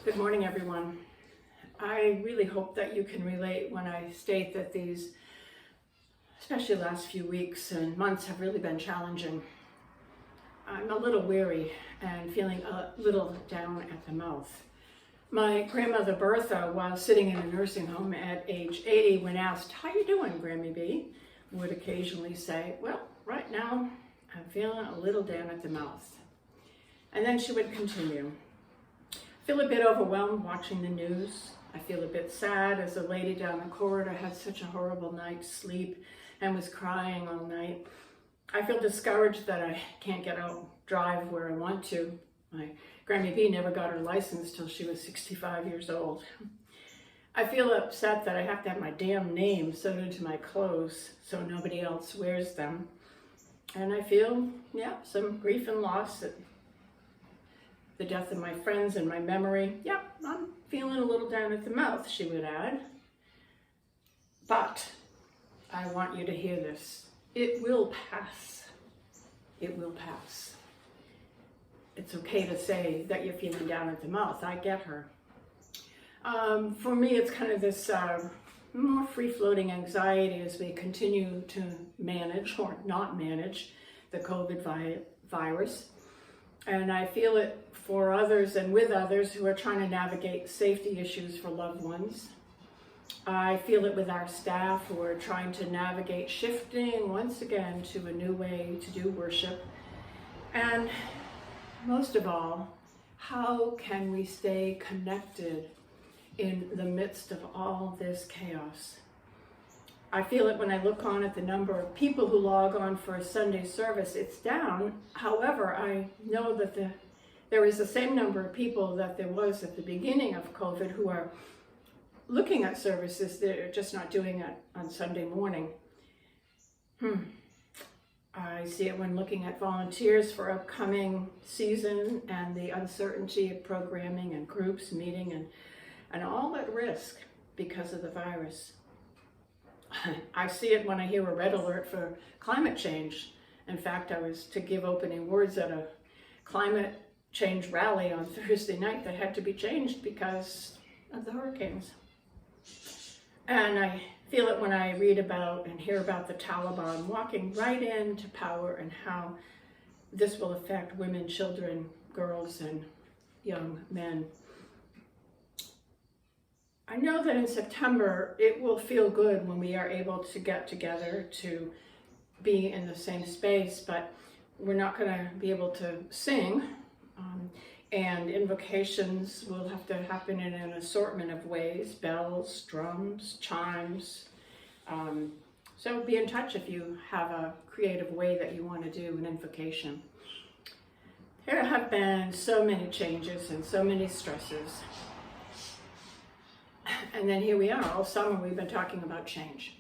Good morning, everyone. I really hope that you can relate when I state that these, especially the last few weeks and months, have really been challenging. I'm a little weary and feeling a little down at the mouth. My grandmother Bertha, while sitting in a nursing home at age 80, when asked, "How you doing, Grammy B?" would occasionally say, "Well, right now I'm feeling a little down at the mouth." And then she would continue, "I feel a bit overwhelmed watching the news. I feel a bit sad as a lady down the corridor had such a horrible night's sleep and was crying all night. I feel discouraged that I can't get out drive where I want to. My Grammy B never got her license till she was 65 years old. I feel upset that I have to have my damn name sewn into my clothes so nobody else wears them. And I feel, some grief and loss at the death of my friends and my memory. I'm feeling a little down at the mouth," she would add. "But I want you to hear this. It will pass. It will pass." It's okay to say that you're feeling down at the mouth. I get her. For me, it's kind of this more free-floating anxiety as we continue to manage or not manage the COVID virus. And I feel it for others and with others who are trying to navigate safety issues for loved ones. I feel it with our staff who are trying to navigate shifting once again to a new way to do worship. And most of all, how can we stay connected in the midst of all this chaos? I feel it when I look on at the number of people who log on for a Sunday service. It's down. However, I know that there is the same number of people that there was at the beginning of COVID who are looking at services. They're just not doing it on Sunday morning. I see it when looking at volunteers for upcoming season and the uncertainty of programming and groups meeting and all at risk because of the virus. I see it when I hear a red alert for climate change. In fact, I was to give opening words at a climate change rally on Thursday night that had to be changed because of the hurricanes. And I feel it when I read about and hear about the Taliban walking right into power and how this will affect women, children, girls, and young men. I know that in September, it will feel good when we are able to get together to be in the same space, but we're not going to be able to sing, and invocations will have to happen in an assortment of ways: bells, drums, chimes. So be in touch if you have a creative way that you want to do an invocation. There have been so many changes and so many stresses. And then here we are, all summer we've been talking about change.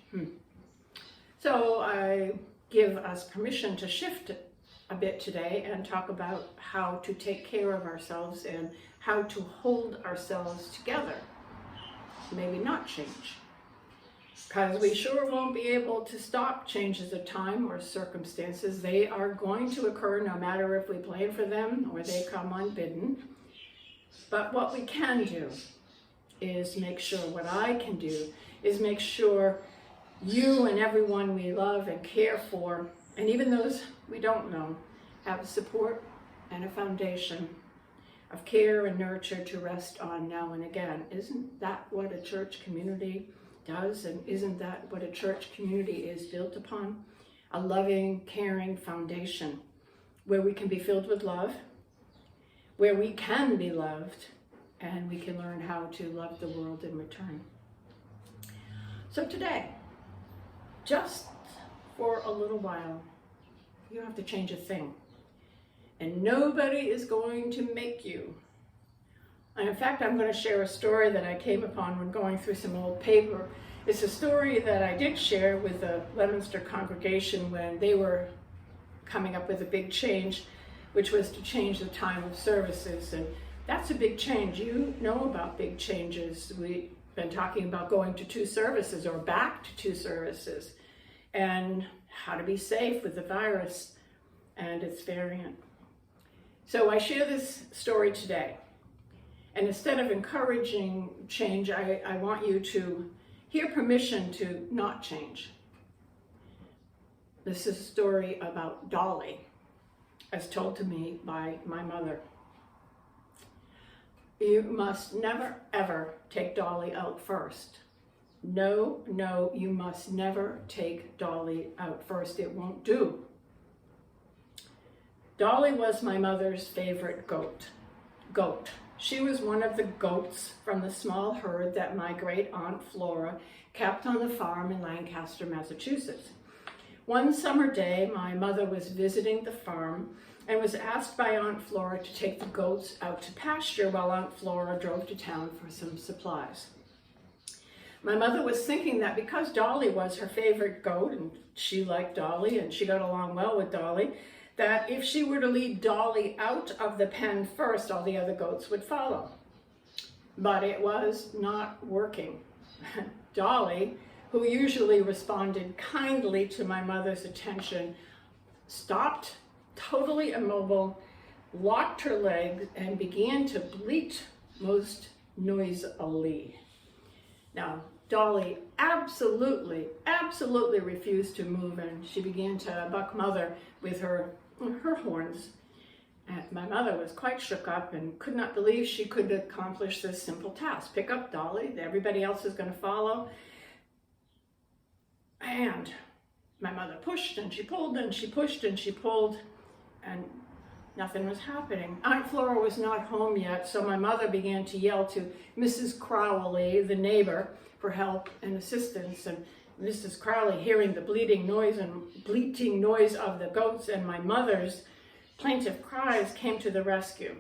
So I give us permission to shift a bit today and talk about how to take care of ourselves and how to hold ourselves together. Maybe not change. Because we sure won't be able to stop changes of time or circumstances. They are going to occur no matter if we plan for them or they come unbidden. But what we can do is make sure, what I can do is make sure you and everyone we love and care for, and even those we don't know, have support and a foundation of care and nurture to rest on now and again. Isn't that what a church community does? And isn't that what a church community is built upon? A loving, caring foundation where we can be filled with love, where we can be loved, and we can learn how to love the world in return. So today, just for a little while, you don't have to change a thing. And nobody is going to make you. And in fact, I'm going to share a story that I came upon when going through some old paper. It's a story that I did share with the Leominster congregation when they were coming up with a big change, which was to change the time of services. And that's a big change. You know about big changes. We've been talking about going to 2 services or back to 2 services and how to be safe with the virus and its variant. So I share this story today. And instead of encouraging change, I want you to hear permission to not change. This is a story about Dolly, as told to me by my mother. You must never, ever take Dolly out first. No, no, you must never take Dolly out first. It won't do. Dolly was my mother's favorite goat. She was one of the goats from the small herd that my great aunt Flora kept on the farm in Lancaster, Massachusetts. One summer day, my mother was visiting the farm and was asked by Aunt Flora to take the goats out to pasture while Aunt Flora drove to town for some supplies. My mother was thinking that because Dolly was her favorite goat, and she liked Dolly and she got along well with Dolly, that if she were to lead Dolly out of the pen first, all the other goats would follow. But it was not working. Dolly, who usually responded kindly to my mother's attention, stopped, totally immobile, locked her legs, and began to bleat most noisily. Now, Dolly absolutely refused to move, and she began to buck Mother with her horns. And my mother was quite shook up and could not believe she could accomplish this simple task. Pick up Dolly, everybody else is going to follow. And my mother pushed and she pulled and she pushed and she pulled, and nothing was happening. Aunt Flora was not home yet, so my mother began to yell to Mrs. Crowley, the neighbor, for help and assistance. And Mrs. Crowley, hearing the bleating noise of the goats and my mother's plaintive cries, came to the rescue.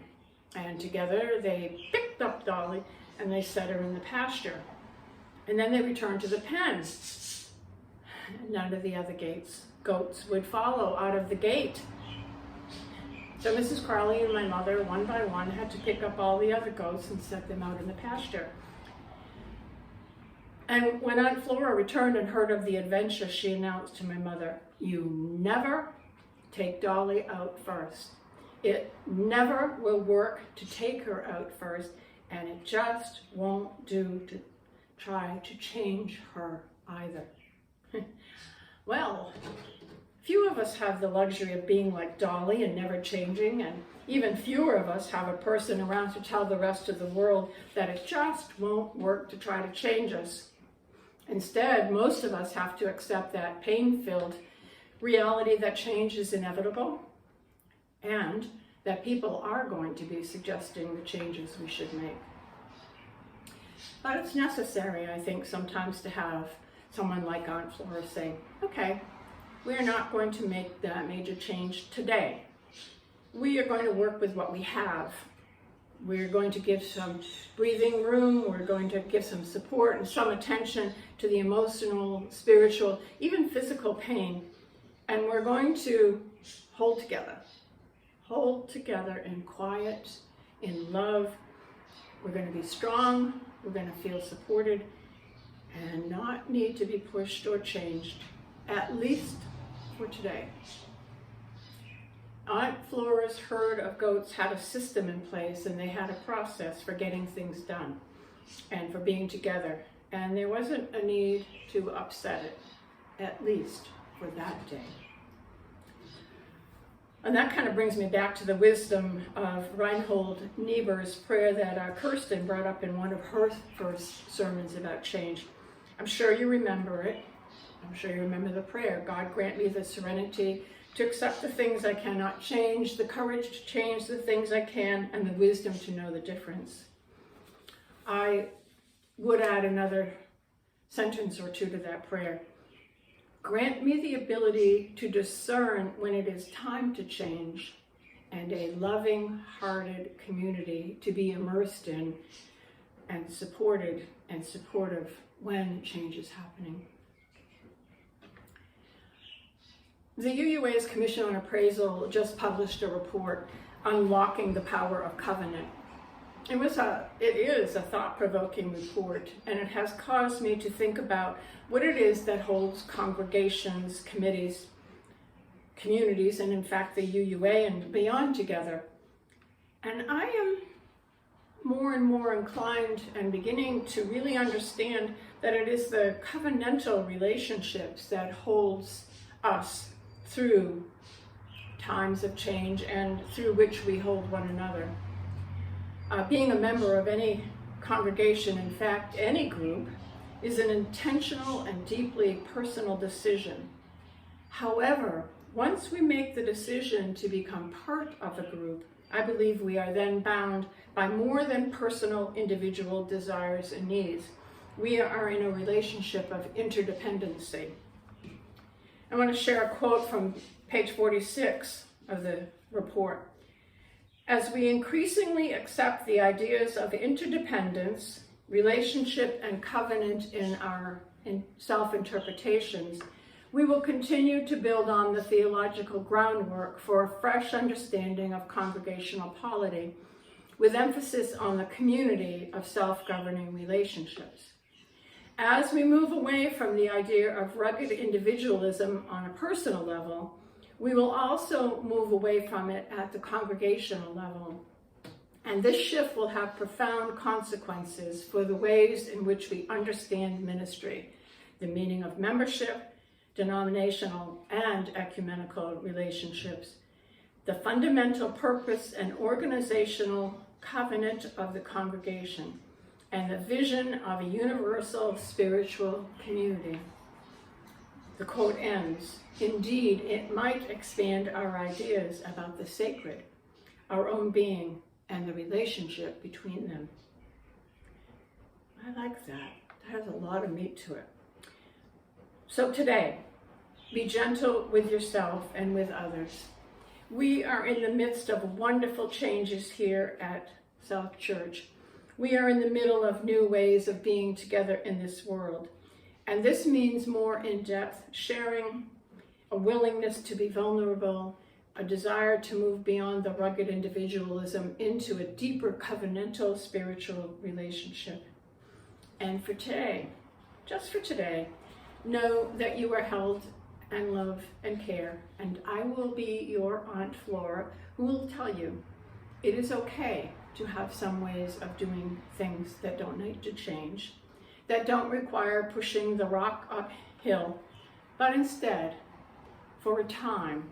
And together they picked up Dolly and they set her in the pasture. And then they returned to the pen. None of the other goats would follow out of the gate. So Mrs. Crowley and my mother, one by one, had to pick up all the other goats and set them out in the pasture. And when Aunt Flora returned and heard of the adventure, she announced to my mother, "You never take Dolly out first. It never will work to take her out first, and it just won't do to try to change her either." Well, few of us have the luxury of being like Dolly and never changing, and even fewer of us have a person around to tell the rest of the world that it just won't work to try to change us. Instead, most of us have to accept that pain-filled reality that change is inevitable and that people are going to be suggesting the changes we should make. But it's necessary, I think, sometimes to have someone like Aunt Flora say, "Okay, we're not going to make that major change today. We are going to work with what we have. We're going to give some breathing room. We're going to give some support and some attention to the emotional, spiritual, even physical pain. And we're going to hold together in quiet, in love. We're going to be strong. We're going to feel supported and not need to be pushed or changed, at least for today." Aunt Flora's herd of goats had a system in place, and they had a process for getting things done and for being together. And there wasn't a need to upset it, at least for that day. And that kind of brings me back to the wisdom of Reinhold Niebuhr's prayer that Kirsten brought up in one of her first sermons about change. I'm sure you remember it. I'm sure you remember the prayer. "God grant me the serenity to accept the things I cannot change, the courage to change the things I can, and the wisdom to know the difference." I would add another sentence or two to that prayer. "Grant me the ability to discern when it is time to change, and a loving-hearted community to be immersed in and supported and supportive when change is happening." The UUA's Commission on Appraisal just published a report, Unlocking the Power of Covenant. It is a thought-provoking report, and it has caused me to think about what it is that holds congregations, committees, communities, and in fact the UUA and beyond together. And I am more and more inclined and beginning to really understand that it is the covenantal relationships that holds us through times of change and through which we hold one another. Being a member of any congregation, in fact, any group, is an intentional and deeply personal decision. However, once we make the decision to become part of a group, I believe we are then bound by more than personal individual desires and needs. We are in a relationship of interdependency. I want to share a quote from page 46 of the report. As we increasingly accept the ideas of interdependence, relationship, and covenant in our self-interpretations, we will continue to build on the theological groundwork for a fresh understanding of congregational polity, with emphasis on the community of self-governing relationships. As we move away from the idea of rugged individualism on a personal level, we will also move away from it at the congregational level. And this shift will have profound consequences for the ways in which we understand ministry, the meaning of membership, denominational and ecumenical relationships, the fundamental purpose and organizational covenant of the congregation, and the vision of a universal spiritual community. The quote ends, "Indeed, it might expand our ideas about the sacred, our own being, and the relationship between them." I like that. It has a lot of meat to it. So today, be gentle with yourself and with others. We are in the midst of wonderful changes here at South Church. We are in the middle of new ways of being together in this world. And this means more in-depth sharing, a willingness to be vulnerable, a desire to move beyond the rugged individualism into a deeper covenantal spiritual relationship. And for today, just for today, know that you are held and love and care, and I will be your Aunt Flora, who will tell you it is okay to have some ways of doing things that don't need to change, that don't require pushing the rock uphill, but instead, for a time,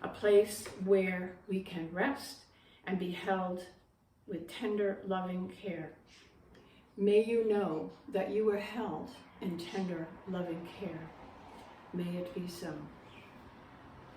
a place where we can rest and be held with tender, loving care. May you know that you are held in tender, loving care. May it be so.